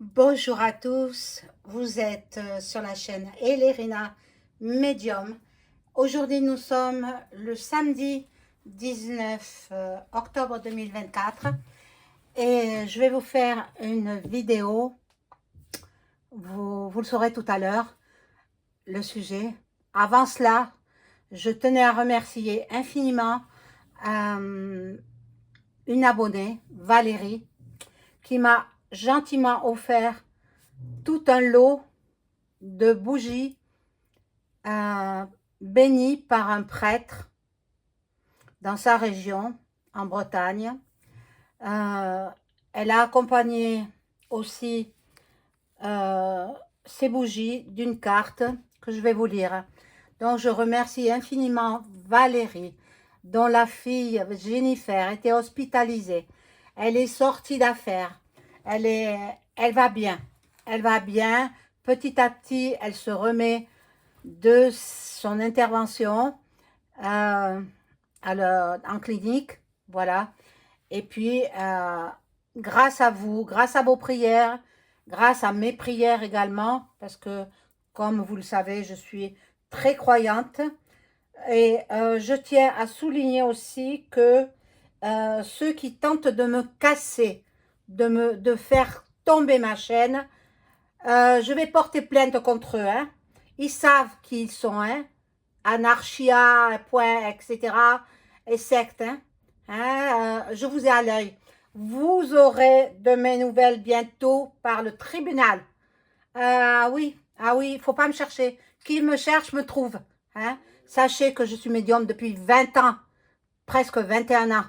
Bonjour à tous, vous êtes sur la chaîne Elérina Medium. Aujourd'hui nous sommes le samedi 19 octobre 2024 et je vais vous faire une vidéo, vous le saurez tout à l'heure, le sujet. Avant cela, je tenais à remercier infiniment une abonnée, Valérie, qui m'a gentiment offert tout un lot de bougies bénies par un prêtre dans sa région, en Bretagne. Elle a accompagné aussi ces bougies d'une carte que je vais vous lire. Donc je remercie infiniment Valérie, dont la fille Jennifer était hospitalisée. Elle est sortie d'affaires. Elle va bien. Elle va bien. Petit à petit, elle se remet de son intervention en clinique. Voilà. Et puis, grâce à vous, grâce à vos prières, grâce à mes prières également, parce que, comme vous le savez, je suis très croyante. Et je tiens à souligner aussi que ceux qui tentent de me casser, de faire tomber ma chaîne, je vais porter plainte contre eux. Hein. Ils savent qui ils sont. Hein. Anarchia, point, etc. Et secte. Hein. Je vous ai à l'œil. Vous aurez de mes nouvelles bientôt par le tribunal. Oui, il faut pas me chercher. Qui me cherche me trouve. Hein. Sachez que je suis médium depuis 20 ans, presque 21 ans.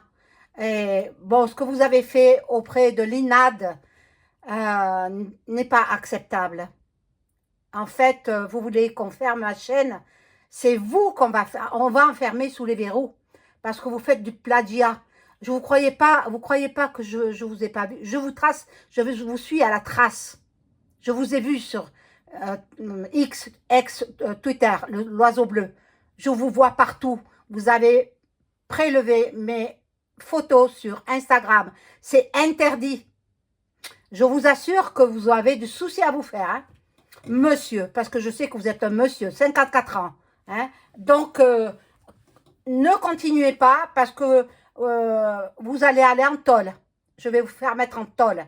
Et bon, ce que vous avez fait auprès de l'INAD n'est pas acceptable. En fait, vous voulez qu'on ferme la chaîne, c'est vous on va enfermer sous les verrous parce que vous faites du plagiat. Vous croyez pas que je vous ai pas vu. Je vous suis à la trace. Je vous ai vu sur Twitter, l'oiseau bleu. Je vous vois partout. Vous avez prélevé mes photos sur Instagram. C'est interdit. Je vous assure que vous avez du souci à vous faire. Hein. Monsieur, parce que je sais que vous êtes un monsieur, 54 ans. Hein. Donc, ne continuez pas parce que vous allez aller en tôle. Je vais vous faire mettre en tôle.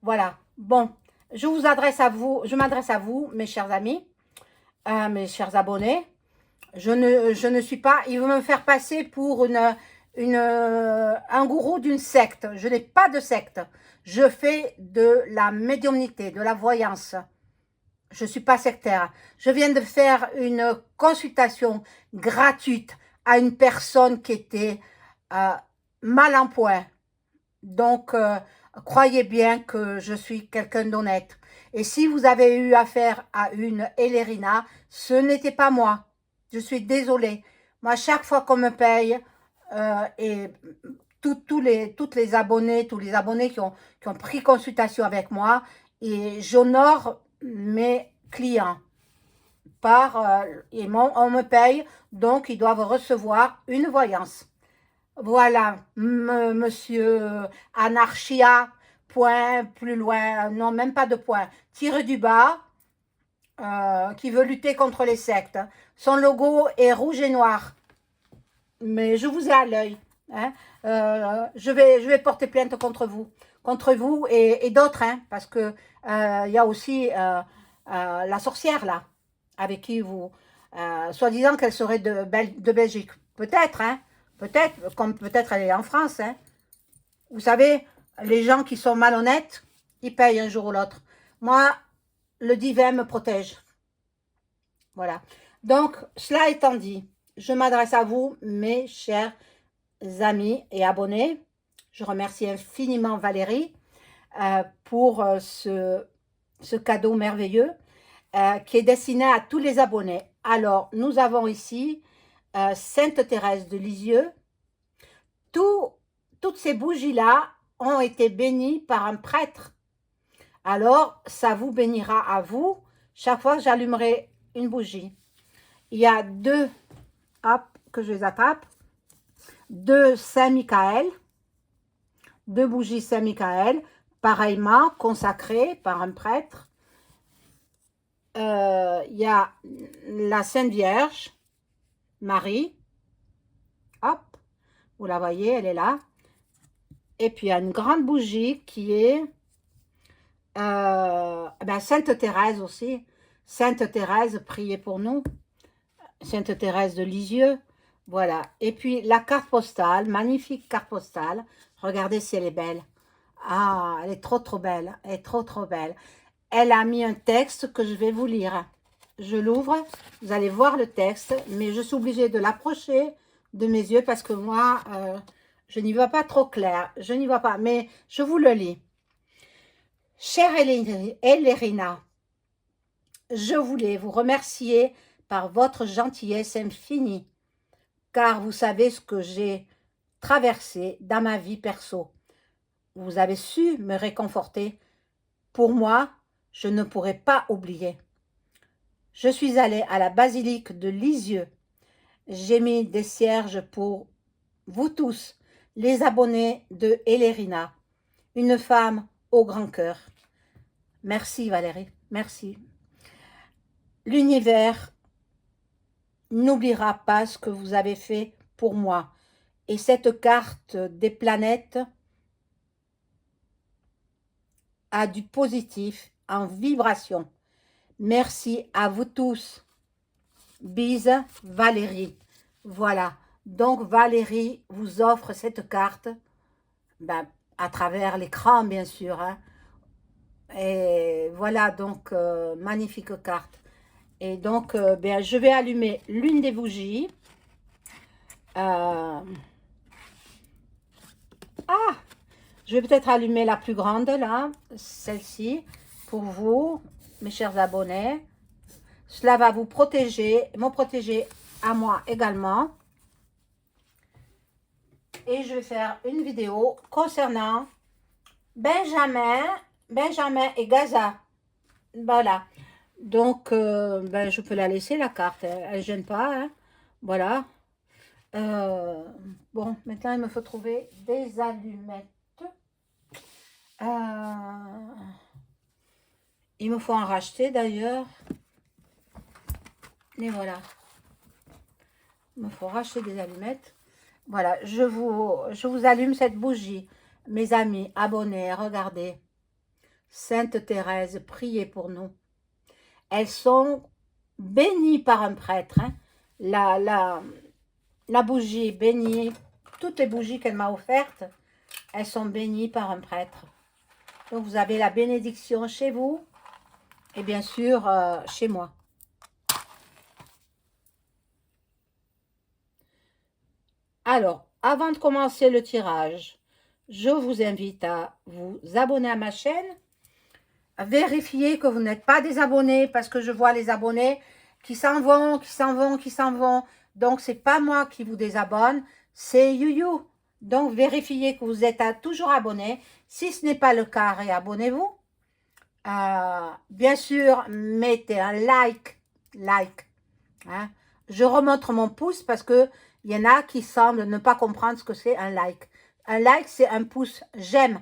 Voilà. Bon, je m'adresse à vous, mes chers amis, mes chers abonnés. Je ne suis pas, il veut me faire passer pour un gourou d'une secte. Je n'ai pas de secte. Je fais de la médiumnité, de la voyance. Je ne suis pas sectaire. Je viens de faire une consultation gratuite à une personne qui était mal en point. Donc, croyez bien que je suis quelqu'un d'honnête. Et si vous avez eu affaire à une Elérina, ce n'était pas moi. Je suis désolée. Moi, chaque fois qu'on me paye, et toutes les abonnés, tous les abonnés qui ont pris consultation avec moi, et j'honore mes clients. On me paye, donc ils doivent recevoir une voyance. Voilà, monsieur Anarchia, point, plus loin, non, même pas de point, tiré du bas, qui veut lutter contre les sectes. Son logo est rouge et noir, mais je vous ai à l'œil. Hein. Je vais porter plainte contre vous et d'autres, hein, parce que il y a aussi la sorcière là, avec qui vous, soi-disant qu'elle serait de Belgique, peut-être, hein, peut-être, comme peut-être elle est en France, hein. Vous savez, les gens qui sont malhonnêtes, ils payent un jour ou l'autre. Moi, le divin me protège. Voilà. Donc, cela étant dit, je m'adresse à vous, mes chers amis et abonnés. Je remercie infiniment Valérie pour ce cadeau merveilleux qui est destiné à tous les abonnés. Alors, nous avons ici Sainte Thérèse de Lisieux. Toutes ces bougies-là ont été bénies par un prêtre. Alors, ça vous bénira à vous chaque fois que j'allumerai une bougie. Il y a deux, hop, que je les attrape, deux Saint-Michael, deux bougies Saint-Michael pareillement consacré par un prêtre. Il y a la Sainte Vierge, Marie. Hop, vous la voyez, elle est là. Et puis, il y a une grande bougie qui est Sainte Thérèse aussi. Sainte Thérèse, priez pour nous. Sainte Thérèse de Lisieux. Voilà. Et puis, la carte postale, magnifique carte postale. Regardez si elle est belle. Ah, elle est trop, trop belle. Elle est trop, trop belle. Elle a mis un texte que je vais vous lire. Je l'ouvre. Vous allez voir le texte. Mais je suis obligée de l'approcher de mes yeux parce que moi, je n'y vois pas trop clair. Je n'y vois pas. Mais je vous le lis. Chère Elérina, je voulais vous remercier par votre gentillesse infinie, car vous savez ce que j'ai traversé dans ma vie perso. Vous avez su me réconforter. Pour moi, je ne pourrais pas oublier. Je suis allée à la basilique de Lisieux. J'ai mis des cierges pour vous tous, les abonnés de Elérina, une femme au grand cœur. Merci Valérie, merci. L'univers n'oubliera pas ce que vous avez fait pour moi. Et cette carte des planètes a du positif en vibration. Merci à vous tous. Bise Valérie. Voilà. Donc Valérie vous offre cette carte à travers l'écran bien sûr. Hein. Et voilà donc magnifique carte. Et donc je vais allumer l'une des bougies. Je vais peut-être allumer la plus grande là, celle-ci, pour vous, mes chers abonnés. Cela va vous protéger, me protéger à moi également. Et je vais faire une vidéo concernant Benjamin et Gaza. Voilà. Donc, je peux la laisser, la carte. Elle ne gêne pas. Hein. Voilà. Bon, maintenant, il me faut trouver des allumettes. Il me faut en racheter d'ailleurs. Et voilà. Il me faut racheter des allumettes. Voilà, je vous allume cette bougie. Mes amis, abonnés, regardez. Sainte Thérèse, priez pour nous. Elles sont bénies par un prêtre. Hein. La bougie bénie, toutes les bougies qu'elle m'a offertes, elles sont bénies par un prêtre. Donc vous avez la bénédiction chez vous et bien sûr chez moi. Alors, avant de commencer le tirage, je vous invite à vous abonner à ma chaîne, à vérifier que vous n'êtes pas des abonnés parce que je vois les abonnés qui s'en vont, qui s'en vont, qui s'en vont. Donc, c'est pas moi qui vous désabonne, c'est YouYou. Donc, vérifiez que vous êtes toujours abonné. Si ce n'est pas le cas, réabonnez-vous. Bien sûr, mettez un like. Hein. Je remonte mon pouce parce que il y en a qui semblent ne pas comprendre ce que c'est un like. Un like, c'est un pouce. J'aime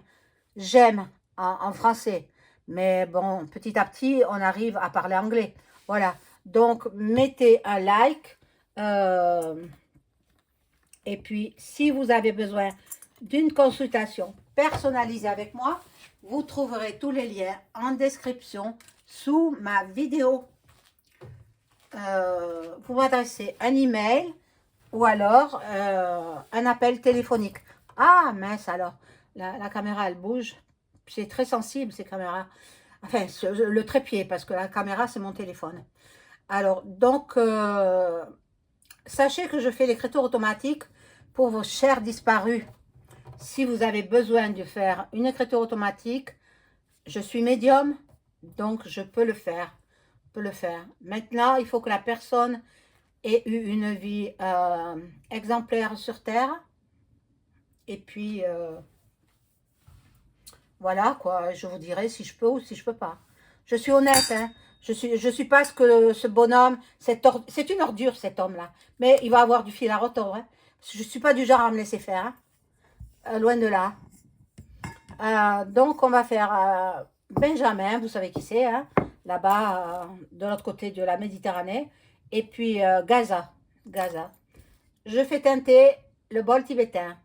en français. Mais bon, petit à petit, on arrive à parler anglais. Voilà. Donc, mettez un like. Et puis, si vous avez besoin d'une consultation personnalisée avec moi, vous trouverez tous les liens en description sous ma vidéo. Vous m'adressez un email ou alors un appel téléphonique. Ah mince alors, la caméra elle bouge. C'est très sensible ces caméras. Enfin, le trépied parce que la caméra c'est mon téléphone. Alors donc, sachez que je fais l'écriture automatique pour vos chers disparus. Si vous avez besoin de faire une écriture automatique, je suis médium, donc je peux le faire. Maintenant, il faut que la personne ait eu une vie exemplaire sur Terre. Et puis, voilà, quoi. Je vous dirai si je peux ou si je peux pas. Je suis honnête, hein. Je suis pas ce que ce bonhomme, c'est une ordure, cet homme-là. Mais il va avoir du fil à retordre. Hein. Je suis pas du genre à me laisser faire. Hein. Loin de là. Donc, on va faire Benjamin, vous savez qui c'est, hein, là-bas, de l'autre côté de la Méditerranée. Et puis Gaza. Gaza. Je fais teinter le bol tibétain.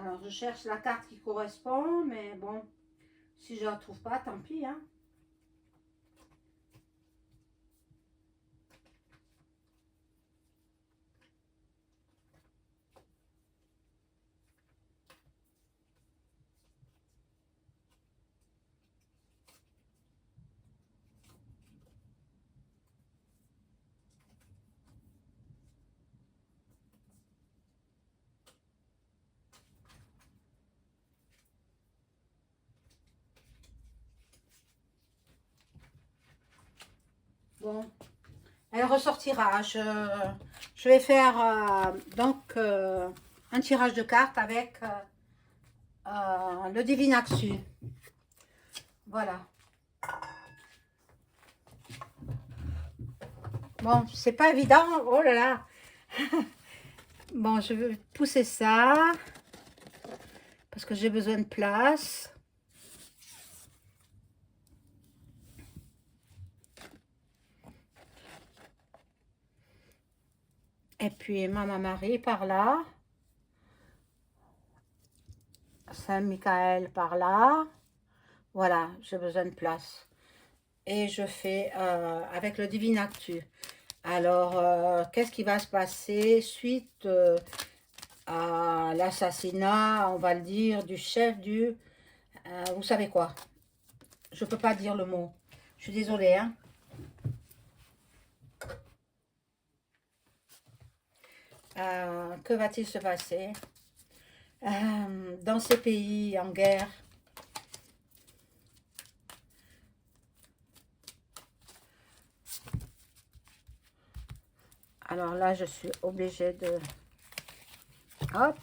Alors, je cherche la carte qui correspond, mais bon, si je ne la trouve pas, tant pis, hein. Bon, elle ressortira. Je vais faire donc un tirage de cartes avec le Divinaxu. Voilà. Bon, c'est pas évident. Oh là là. Bon, je vais pousser ça parce que j'ai besoin de place. Et puis Maman Marie par là. Saint-Michael par là. Voilà, j'ai besoin de place. Et je fais avec le Divinactu. Alors, qu'est-ce qui va se passer suite à l'assassinat, on va le dire, du chef du... vous savez quoi? Je peux pas dire le mot. Je suis désolée, hein. Que va-t-il se passer dans ces pays en guerre? Alors là, je suis obligée de hop,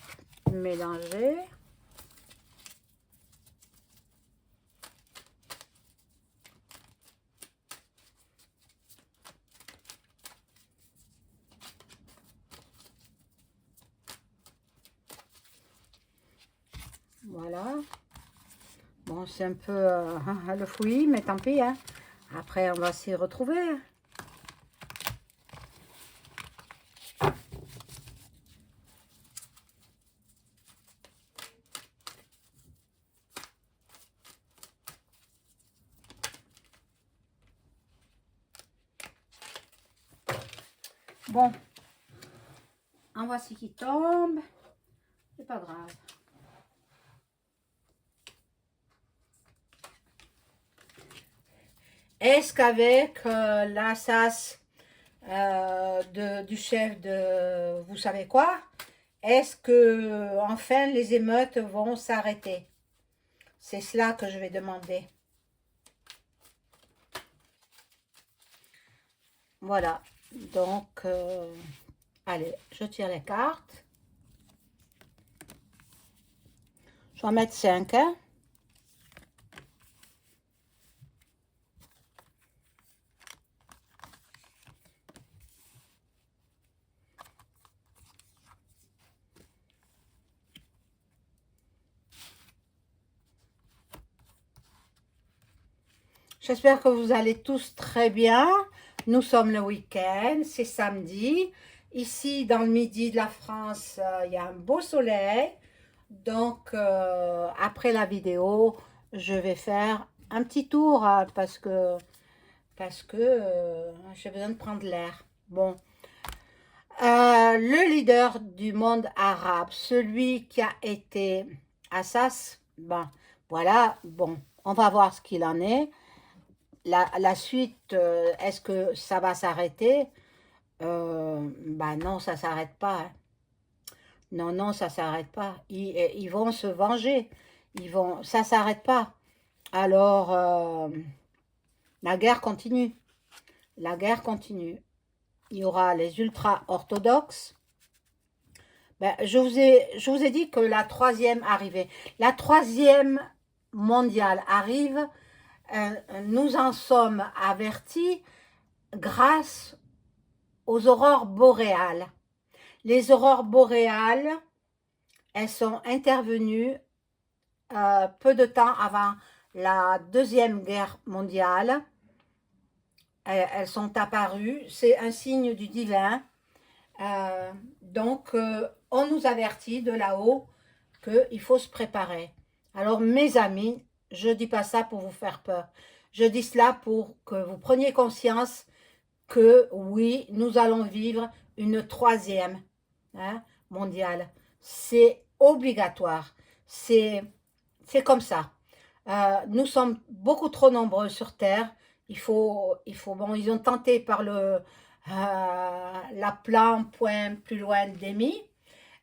mélanger. Voilà. Bon, c'est un peu le fouillis, mais tant pis, hein. Après, on va s'y retrouver. Bon, en voici qui tombe. C'est pas grave. Est-ce qu'avec l'assas du chef de vous savez quoi, est-ce que enfin les émeutes vont s'arrêter? C'est cela que je vais demander. Voilà, donc allez, je tire les cartes. Je vais en mettre 5, hein. J'espère que vous allez tous très bien. Nous sommes le week-end, c'est samedi. Ici, dans le midi de la France, il y a un beau soleil. Donc, après la vidéo, je vais faire un petit tour parce que j'ai besoin de prendre l'air. Bon, le leader du monde arabe, celui qui a été Assas, ben voilà, bon, On va voir ce qu'il en est. La suite, est-ce que ça va s'arrêter? Ben non, ça s'arrête pas, hein. Non, non, ça s'arrête pas. Ils vont se venger. Ça s'arrête pas. Alors, la guerre continue. La guerre continue. Il y aura les ultra-orthodoxes. Ben, je vous ai dit que la troisième arrivait. La troisième mondiale arrive. Nous en sommes avertis grâce aux aurores boréales. Les aurores boréales, elles sont intervenues peu de temps avant la Deuxième Guerre mondiale. Elles sont apparues, c'est un signe du divin. Donc, on nous avertit de là-haut qu'il faut se préparer. Alors, mes amis, je ne dis pas ça pour vous faire peur. Je dis cela pour que vous preniez conscience que oui, nous allons vivre une troisième mondiale. C'est obligatoire. C'est comme ça. Nous sommes beaucoup trop nombreux sur Terre. Bon, ils ont tenté par la plan point plus loin d'Emi,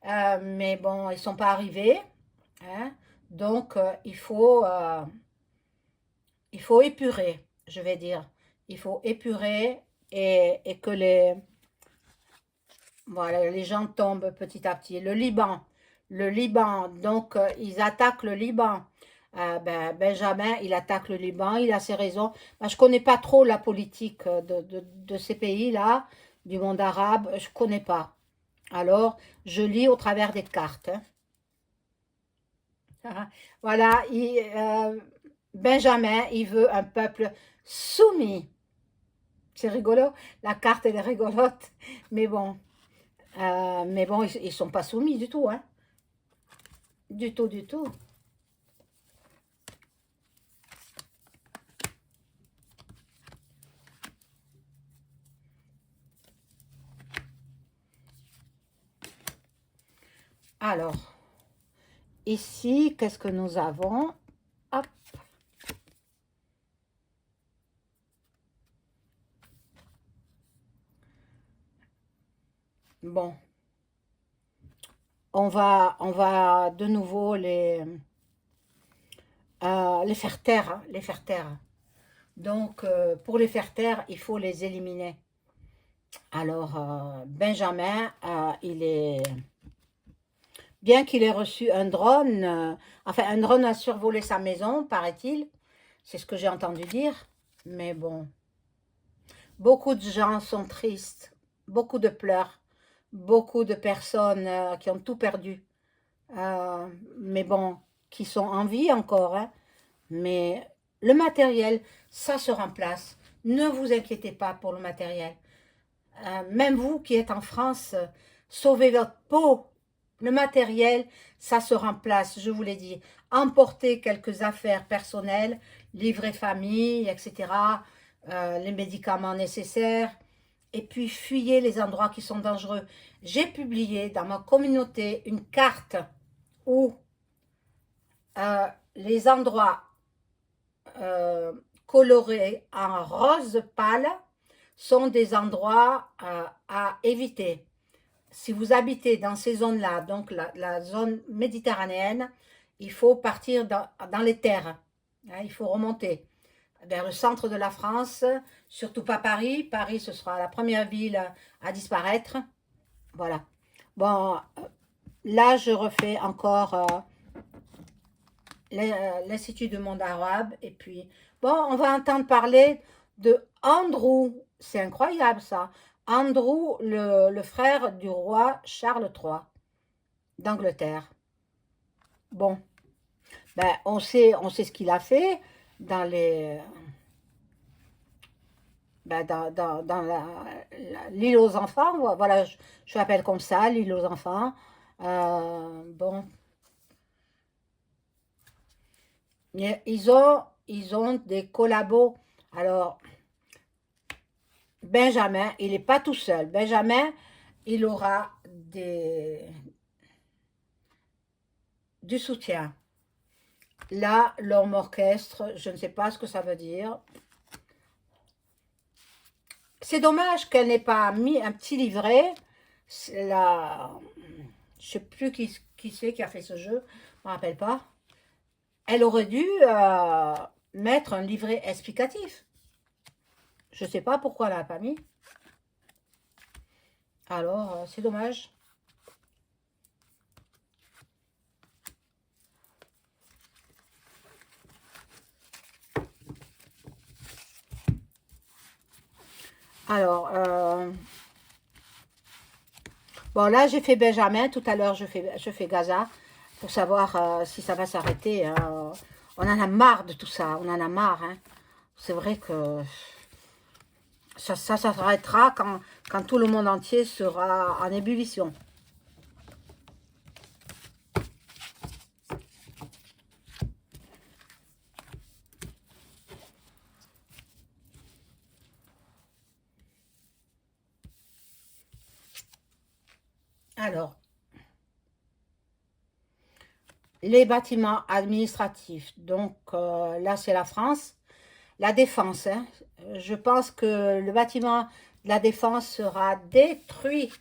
mais bon, ils ne sont pas arrivés. Hein. Donc, il faut épurer, je vais dire. Il faut épurer et que voilà, les gens tombent petit à petit. Le Liban, donc ils attaquent le Liban. Benjamin, il attaque le Liban, il a ses raisons. Je ne connais pas trop la politique de ces pays-là, du monde arabe, je ne connais pas. Alors, je lis au travers des cartes. Hein. Voilà, Benjamin, il veut un peuple soumis. C'est rigolo, la carte elle est rigolote, mais bon, ils ne sont pas soumis du tout, hein. Du tout, du tout. Alors, ici, qu'est-ce que nous avons? Hop. Bon, on va de nouveau les faire taire, hein, les faire taire. Donc, pour les faire taire, il faut les éliminer. Alors, Benjamin, bien qu'il ait reçu un drone, enfin, un drone a survolé sa maison, paraît-il. C'est ce que j'ai entendu dire. Mais bon, beaucoup de gens sont tristes, beaucoup de pleurs, beaucoup de personnes qui ont tout perdu. Mais bon, qui sont en vie encore, hein. Mais le matériel, ça se remplace. Ne vous inquiétez pas pour le matériel. Même vous qui êtes en France, sauvez votre peau. Le matériel, ça se remplace, je vous l'ai dit. Emportez quelques affaires personnelles, livrer famille, etc. Les médicaments nécessaires. Et puis, fuyez les endroits qui sont dangereux. J'ai publié dans ma communauté une carte où les endroits colorés en rose pâle sont des endroits à éviter. Si vous habitez dans ces zones-là, donc la zone méditerranéenne, il faut partir dans les terres. Hein, il faut remonter vers le centre de la France, surtout pas Paris. Paris, ce sera la première ville à disparaître. Voilà. Bon, là, je refais encore l'Institut du monde arabe. Et puis, bon, on va entendre parler de Andrew. C'est incroyable, ça. Andrew, le frère du roi Charles III d'Angleterre. Bon, on sait ce qu'il a fait dans les... dans l'île aux enfants, voilà, je l'appelle comme ça, l'île aux enfants. Bon, ils ont des collabos. Alors, Benjamin, il n'est pas tout seul. Benjamin, il aura du soutien. Là, l'homme orchestre, je ne sais pas ce que ça veut dire. C'est dommage qu'elle n'ait pas mis un petit livret. La... Je ne sais plus qui c'est qui a fait ce jeu, je ne me rappelle pas. Elle aurait dû mettre un livret explicatif. Je ne sais pas pourquoi elle n'a pas mis. Alors, c'est dommage. Alors, bon là j'ai fait Benjamin, tout à l'heure je fais Gaza, pour savoir si ça va s'arrêter. Hein. On en a marre de tout ça, on en a marre. Hein. C'est vrai que ça s'arrêtera quand tout le monde entier sera en ébullition. Alors, les bâtiments administratifs, donc là c'est la France, la défense. Hein. Je pense que le bâtiment de la défense sera détruit.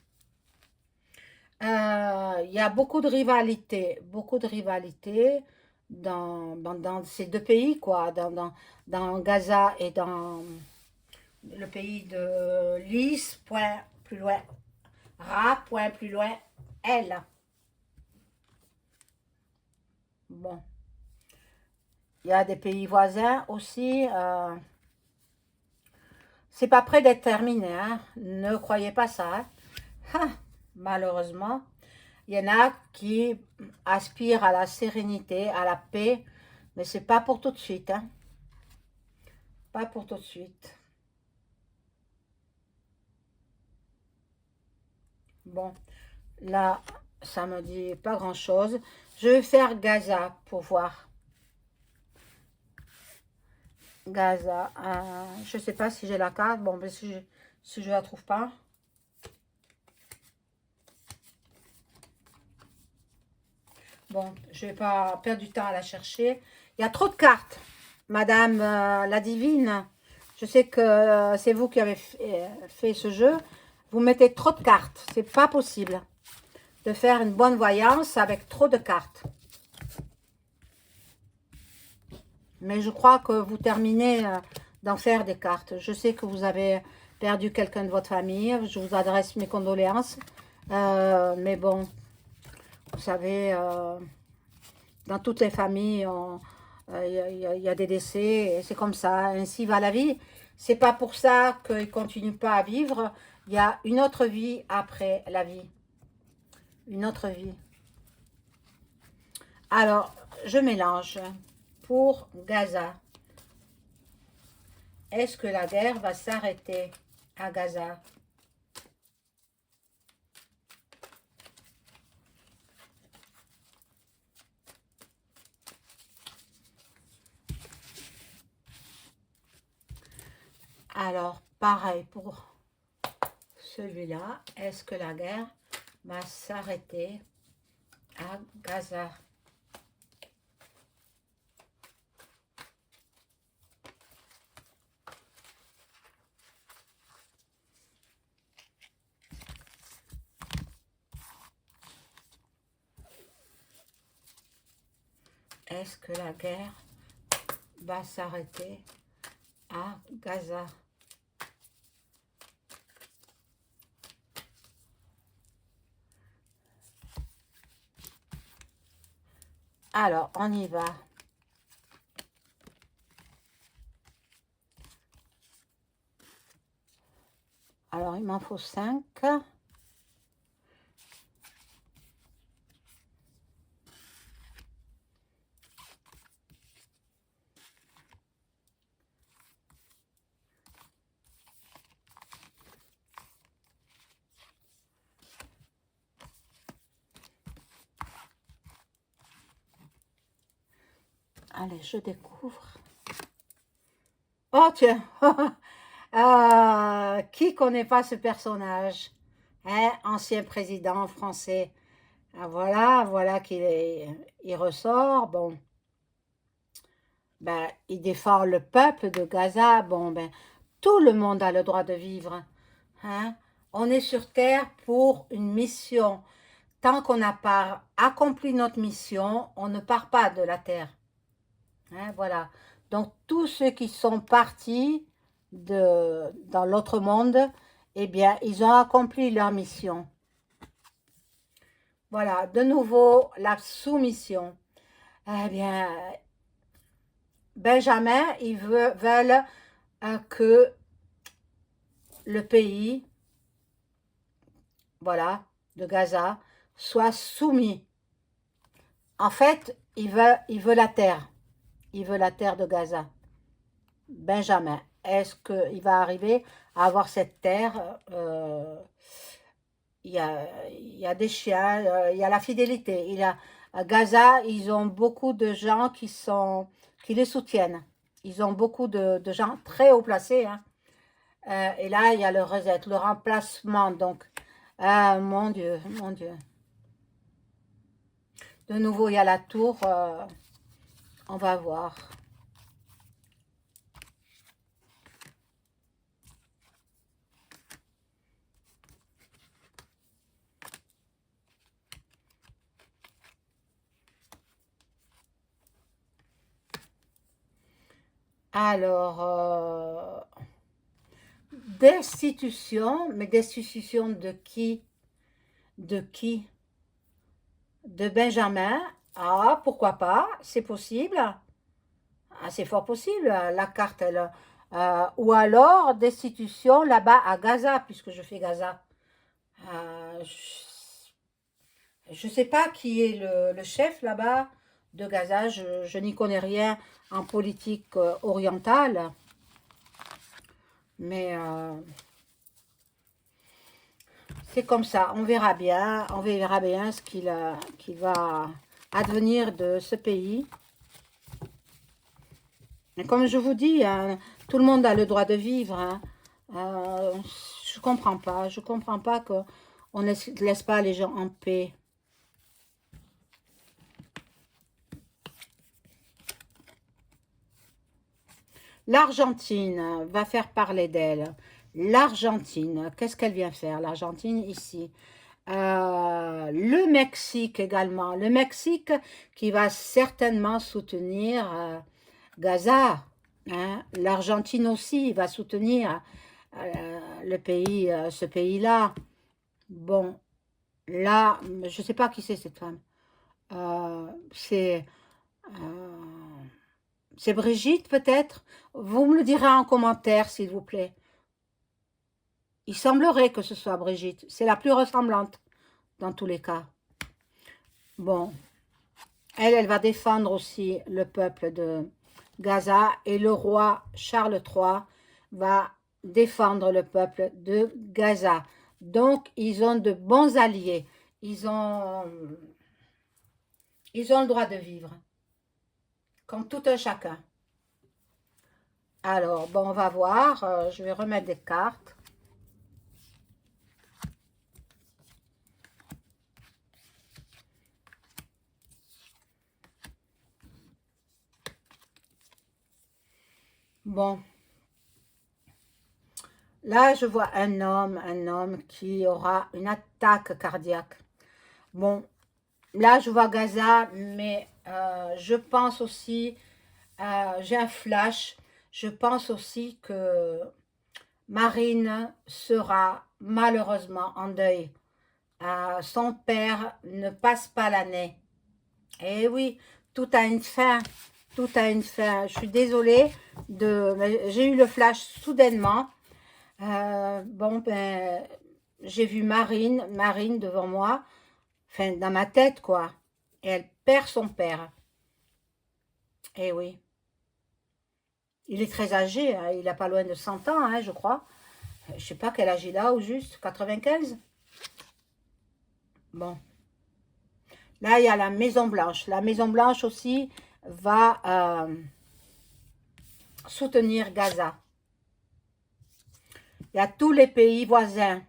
Il y a beaucoup de rivalité dans ces deux pays, quoi, dans Gaza et dans le pays de Lys, point plus loin, Ra, point plus loin, Elle. Bon, il y a des pays voisins aussi. C'est pas près d'être terminé, hein. Ne croyez pas ça. Hein. Ah, malheureusement, il y en a qui aspirent à la sérénité, à la paix, mais c'est pas pour tout de suite. Hein. Pas pour tout de suite. Bon, là, ça me dit pas grand-chose. Je vais faire Gaza pour voir. Gaza. Je sais pas si j'ai la carte. Bon, mais si je la trouve pas. Bon, je vais pas perdre du temps à la chercher. Il y a trop de cartes, Madame la Divine. Je sais que c'est vous qui avez fait ce jeu. Vous mettez trop de cartes. C'est pas possible de faire une bonne voyance avec trop de cartes. Mais je crois que vous terminez d'en faire des cartes. Je sais que vous avez perdu quelqu'un de votre famille. Je vous adresse mes condoléances. Mais bon, vous savez, dans toutes les familles, il y a des décès. Et c'est comme ça. Ainsi va la vie. C'est pas pour ça qu'ils ne continuent pas à vivre. Il y a une autre vie après la vie. Une autre vie. Alors, je mélange. Pour Gaza. Est-ce que la guerre va s'arrêter à Gaza? Alors, pareil pour celui-là. Est-ce que la guerre va s'arrêter à Gaza? Est-ce que la guerre va s'arrêter à Gaza? Alors, on y va. Alors, il m'en faut 5. Allez, je découvre. Oh, tiens. Qui connaît pas ce personnage? Hein, ancien président français. Ah, voilà qu'il il ressort. Bon, ben, il défend le peuple de Gaza. Bon, ben, tout le monde a le droit de vivre. Hein? On est sur Terre pour une mission. Tant qu'on n'a pas accompli notre mission, on ne part pas de la Terre. Hein, voilà. Donc, tous ceux qui sont partis dans l'autre monde, eh bien, ils ont accompli leur mission. Voilà, de nouveau, la soumission. Eh bien, Benjamin, veulent que le pays, voilà, de Gaza, soit soumis. En fait, il veut la terre. Il veut la terre de Gaza. Benjamin, est-ce qu'il va arriver à avoir cette terre il y a des chiens, il y a la fidélité. À Gaza, ils ont beaucoup de gens qui les soutiennent. Ils ont beaucoup de gens très haut placés. Hein. Et là, il y a le reset, le remplacement. Donc, mon Dieu, mon Dieu. De nouveau, il y a la tour. On va voir. Alors, destitution, mais destitution de qui? De qui? De Benjamin. Ah, pourquoi pas? C'est possible. Ah, c'est fort possible. La carte, elle. Ou alors, destitution là-bas à Gaza, puisque je fais Gaza. Je ne sais pas qui est le chef là-bas de Gaza. Je n'y connais rien en politique orientale. Mais c'est comme ça. On verra bien ce qu'il va advenir de ce pays. Et comme je vous dis, hein, tout le monde a le droit de vivre. Hein. Je comprends pas. Je comprends pas qu'on ne laisse pas les gens en paix. L'Argentine va faire parler d'elle. L'Argentine, qu'est-ce qu'elle vient faire, l'Argentine, ici? Le Mexique également. Le Mexique qui va certainement soutenir Gaza. Hein. L'Argentine aussi va soutenir le pays, ce pays-là. Bon, là, je ne sais pas qui c'est cette femme. Euh, c'est c'est Brigitte peut-être? Vous me le direz en commentaire, s'il vous plaît. Il semblerait que ce soit Brigitte. C'est la plus ressemblante dans tous les cas. Bon, elle va défendre aussi le peuple de Gaza et le roi Charles III va défendre le peuple de Gaza. Donc, ils ont de bons alliés. Ils ont le droit de vivre, comme tout un chacun. Alors, bon, on va voir. Je vais remettre des cartes. Bon. Là, je vois un homme qui aura une attaque cardiaque. Bon, là, je vois Gaza, mais je pense aussi, j'ai un flash, je pense aussi que Marine sera malheureusement en deuil. Son père ne passe pas l'année. Eh oui, tout a une fin, tout a une fin. Je suis désolée, j'ai eu le flash soudainement. Bon, ben, j'ai vu Marine devant moi, enfin, dans ma tête, quoi. Et elle perd son père. Eh oui. Il est très âgé, hein, il n'a pas loin de 100 ans, hein, je crois. Je sais pas quel âge il a, au juste, 95. Bon. Là, il y a la Maison Blanche. La Maison Blanche aussi va soutenir Gaza. Il y a tous les pays voisins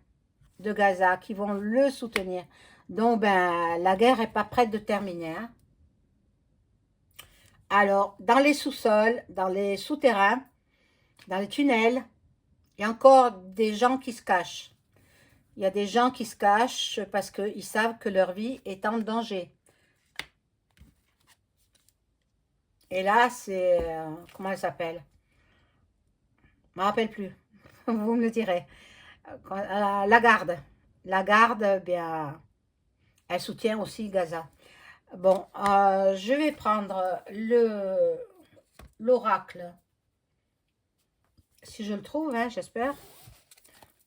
de Gaza qui vont le soutenir. Donc, ben, la guerre n'est pas prête de terminer. Hein. Alors, dans les sous-sols, dans les souterrains, dans les tunnels, il y a encore des gens qui se cachent. Il y a des gens qui se cachent parce qu'ils savent que leur vie est en danger. Et là, c'est... comment elle s'appelle? Je ne me rappelle plus. Vous me le direz. La garde. La garde, bien, elle soutient aussi Gaza. Bon, je vais prendre l'oracle, si je le trouve, hein, j'espère,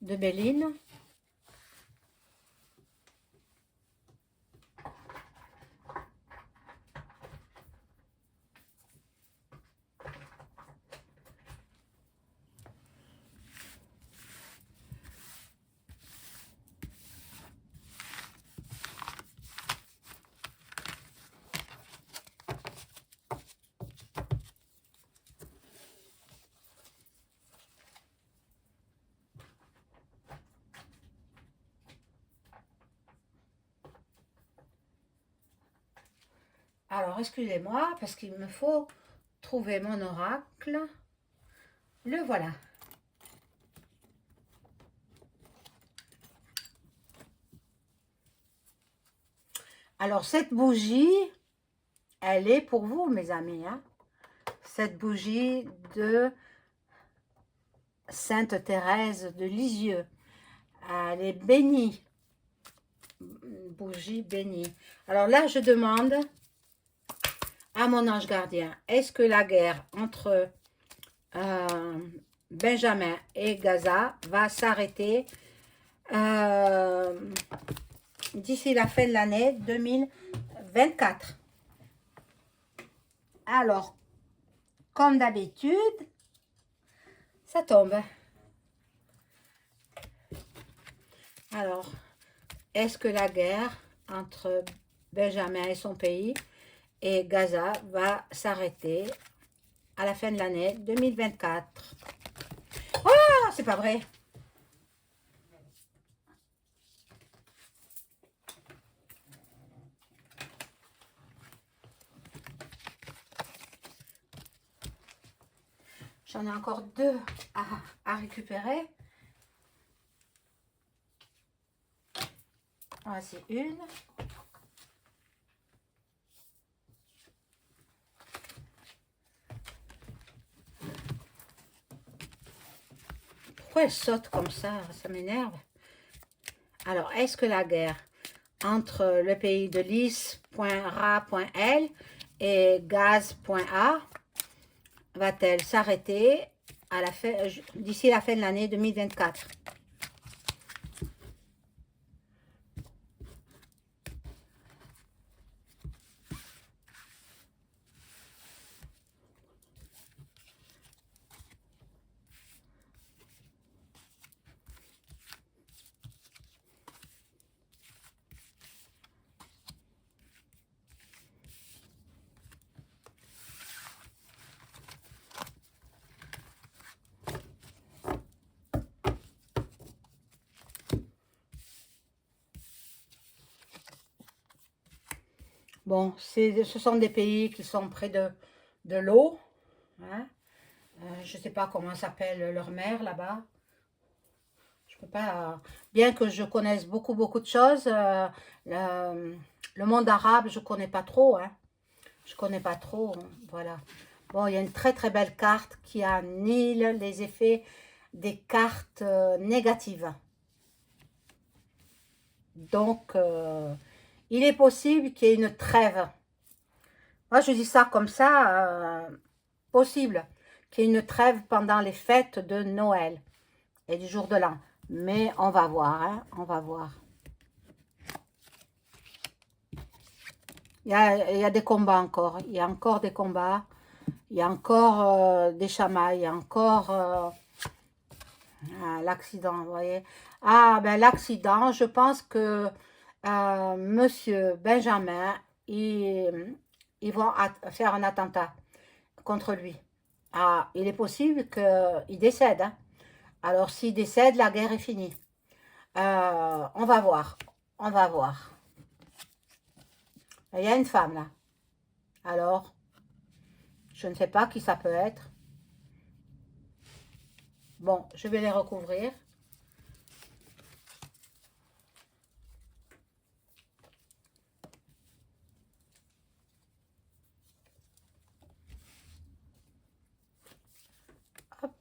de Béline. Alors, excusez-moi, parce qu'il me faut trouver mon oracle. Le voilà. Alors, cette bougie, elle est pour vous, mes amis. Hein. Cette bougie de Sainte Thérèse de Lisieux. Elle est bénie. Une bougie bénie. Alors là, je demande à mon ange gardien, est-ce que la guerre entre Benjamin et Gaza va s'arrêter d'ici la fin de l'année 2024? Alors, comme d'habitude, ça tombe. Alors, est-ce que la guerre entre Benjamin et son pays et Gaza va s'arrêter à la fin de l'année 2024? Oh, c'est pas vrai. J'en ai encore deux à récupérer. Voici une. Pourquoi elle saute comme ça? Ça m'énerve. Alors, est-ce que la guerre entre le pays de lys.ra.l et gaz.a va-t-elle s'arrêter à la fin, d'ici la fin de l'année 2024? Bon, ce sont des pays qui sont près de l'eau. Hein. Je ne sais pas comment s'appelle leur mer là-bas. Je peux pas. Bien que je connaisse beaucoup de choses, le monde arabe, je connais pas trop. Hein. Je connais pas trop. Voilà. Bon, il y a une très belle carte qui annule les effets des cartes négatives. Donc, il est possible qu'il y ait une trêve. Moi, je dis ça comme ça, possible qu'il y ait une trêve pendant les fêtes de Noël et du jour de l'an. Mais on va voir, hein, on va voir. Il y a des combats encore, il y a encore des combats, il y a encore des chamailles, il y a encore l'accident, vous voyez. Ah, ben l'accident, je pense que Monsieur Benjamin, ils vont faire un attentat contre lui. Ah, il est possible qu'il décède. Hein. Alors, s'il décède, la guerre est finie. On va voir. On va voir. Il y a une femme là. Alors, Je ne sais pas qui ça peut être. Bon, je vais les recouvrir. Hop.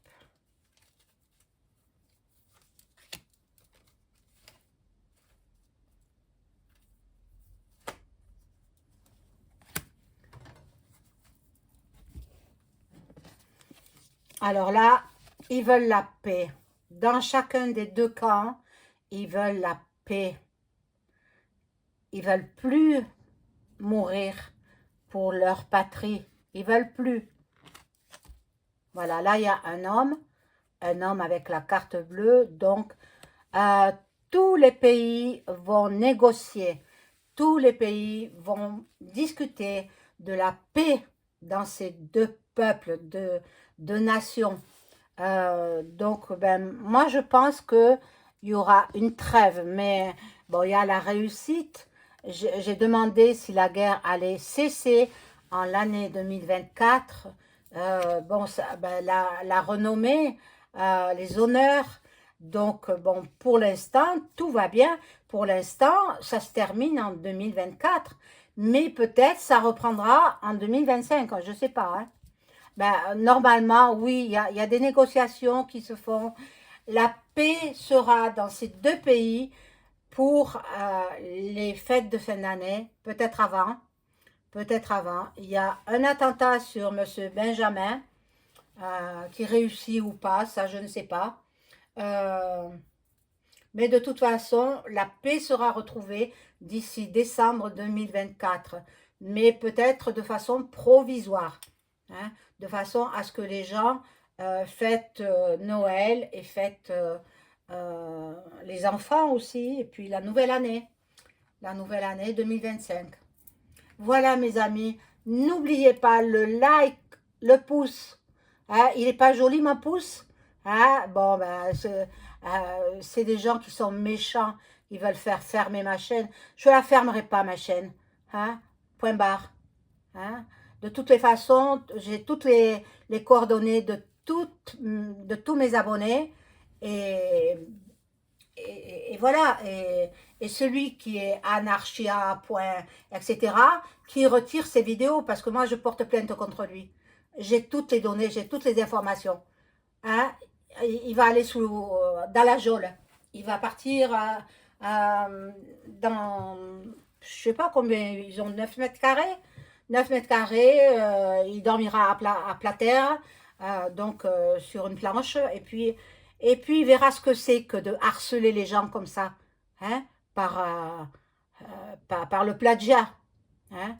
Alors là, ils veulent la paix. Dans chacun des deux camps, ils veulent la paix. Ils veulent plus mourir pour leur patrie. Ils veulent plus. Voilà, là, il y a un homme avec la carte bleue. Donc, tous les pays vont négocier. Tous les pays vont discuter de la paix dans ces deux peuples, deux nations. Donc, ben, moi, je pense qu'il y aura une trêve. Mais, bon, il y a la réussite. J'ai demandé si la guerre allait cesser en l'année 2024. Bon, ça, ben, la renommée, les honneurs. Donc, bon, pour l'instant, tout va bien. Pour l'instant, ça se termine en 2024. Mais peut-être ça reprendra en 2025, je ne sais pas. Hein. Ben, normalement, oui, il y a des négociations qui se font. La paix sera dans ces deux pays pour les fêtes de fin d'année, peut-être avant. Peut-être avant. Il y a un attentat sur M. Benjamin qui réussit ou pas, ça je ne sais pas. Mais de toute façon, la paix sera retrouvée d'ici décembre 2024. Mais peut-être de façon provisoire. Hein, de façon à ce que les gens fêtent Noël et fêtent les enfants aussi. Et puis la nouvelle année 2025. Voilà mes amis, n'oubliez pas le like, le pouce. Hein, il n'est pas joli mon pouce? Hein, bon, ben, c'est des gens qui sont méchants. Ils veulent faire fermer ma chaîne. Je ne la fermerai pas ma chaîne. Hein, point barre. Hein. De toutes les façons, j'ai toutes les coordonnées de tous mes abonnés. Et, et voilà. Et celui qui est anarchia, etc., qui retire ses vidéos, parce que moi, je porte plainte contre lui. J'ai toutes les données, j'ai toutes les informations. Hein? Il va aller dans la geôle. Il va partir dans, je sais pas combien, ils ont 9 mètres carrés. 9 mètres carrés, il dormira à plat terre, donc sur une planche, et puis il verra ce que c'est que de harceler les gens comme ça, hein, par le plagiat. Hein.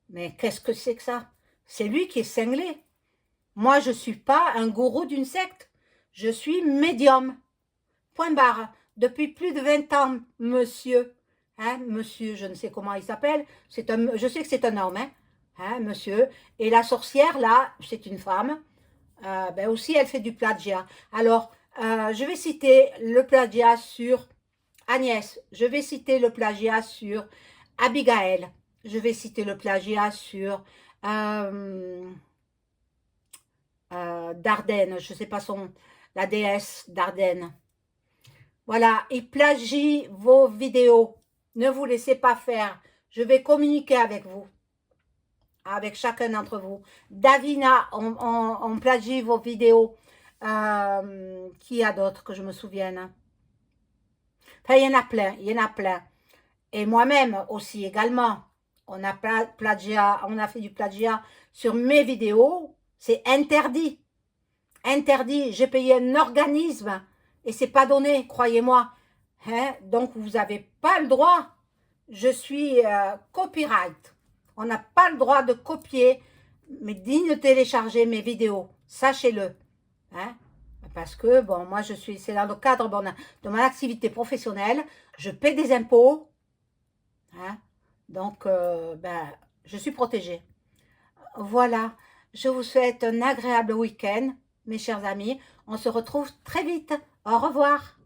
Mais qu'est-ce que c'est que ça? C'est lui qui est cinglé. Moi, je ne suis pas un gourou d'une secte. Je suis médium. Point barre. Depuis plus de 20 ans, monsieur. Hein, monsieur, je ne sais comment il s'appelle. Je sais que c'est un homme, hein, monsieur. Et la sorcière, là, c'est une femme. Ben aussi, elle fait du plagiat. Alors, je vais citer le plagiat sur Agnès. Je vais citer le plagiat sur Abigail. Je vais citer le plagiat sur Dardenne. Je ne sais pas la déesse Dardenne. Voilà, il plagie vos vidéos. Ne vous laissez pas faire. Je vais communiquer avec vous. Avec chacun d'entre vous. Davina, on plagie vos vidéos. Qui y a d'autres que je me souvienne? Enfin, il y en a plein, il y en a plein. Et moi-même aussi également. On a fait du plagiat sur mes vidéos. C'est interdit. Interdit. J'ai payé un organisme et c'est pas donné, croyez-moi. Hein? Donc, vous n'avez pas le droit. Je suis copyright. On n'a pas le droit de copier, mais ni de télécharger mes vidéos. Sachez-le. Hein? Parce que, bon, moi, c'est dans le cadre de mon activité professionnelle. Je paie des impôts. Hein? Donc, ben, je suis protégée. Voilà. Je vous souhaite un agréable week-end, mes chers amis. On se retrouve très vite. Au revoir.